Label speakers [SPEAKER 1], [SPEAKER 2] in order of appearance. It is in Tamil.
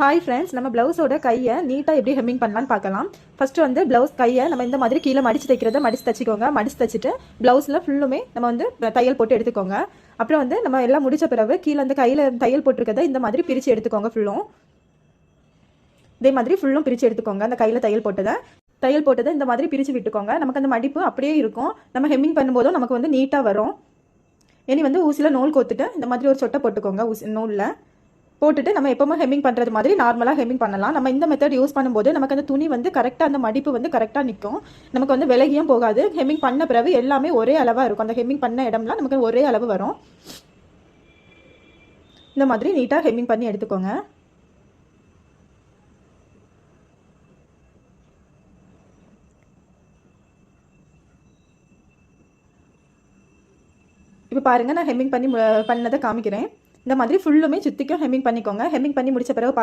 [SPEAKER 1] ஹாய் ஃப்ரெண்ட்ஸ், நம்ம ப்ளவுஸோட கையை நீட்டாக எப்படி ஹெம்மிங் பண்ணலான்னு பார்க்கலாம். ஃபஸ்ட்டு வந்து ப்ளவுஸ் கையை நம்ம இந்த மாதிரி கீழே மடித்து தைக்கிறத மடித்து தச்சுக்கோங்க. மடித்து தச்சுட்டு ப்ளவுஸில் ஃபுல்லுமே நம்ம வந்து தையல் போட்டு எடுத்துக்கோங்க. அப்புறம் வந்து நம்ம எல்லாம் முடிச்ச பிறகு கீழே அந்த கையில் தையல் போட்டிருக்கதை இந்த மாதிரி பிரித்து எடுத்துக்கோங்க. இதே மாதிரி ஃபுல்லும் பிரித்து எடுத்துக்கோங்க. அந்த கையில் தையல் போட்டதை இந்த மாதிரி பிரித்து விட்டுக்கோங்க. நமக்கு அந்த மடிப்பு அப்படியே இருக்கும். நம்ம ஹெம்மிங் பண்ணும்போதும் நமக்கு வந்து நீட்டாக வரும். இனி வந்து ஊசியில் நூல் கோத்துட்டு இந்த மாதிரி ஒரு சொட்டை போட்டுக்கோங்க. நூலில் போட்டுட்டு நம்ம எப்பவுமே ஹெம்மிங் பண்ணுறது மாதிரி நார்மலாக ஹெம்மிங் பண்ணலாம். நம்ம இந்த மெத்தட் யூஸ் பண்ணும்போது நமக்கு அந்த துணி வந்து கரெக்டாக அந்த மடிப்பு வந்து கரெக்டாக நிற்கும். நமக்கு வந்து விலகியும் போகாது. ஹெம்மிங் பண்ண பிறகு எல்லாமே ஒரே அளவாக இருக்கும். அந்த ஹெம்மிங் பண்ண இடம்லாம் நமக்கு ஒரே அளவு வரும். இந்த மாதிரி நீட்டாக ஹெம்மிங் பண்ணி எடுத்துக்கோங்க. இப்போ பாருங்கள், நான் ஹெம்மிங் பண்ணி பண்ணதை காமிக்கிறேன். இந்த மாதிரி ஃபுல்லுமே சுற்றிக்கும் ஹெம்மிங் பண்ணிக்கோங்க. ஹெம்மிங் பண்ணி முடிச்ச பிறகு பாருங்கள்.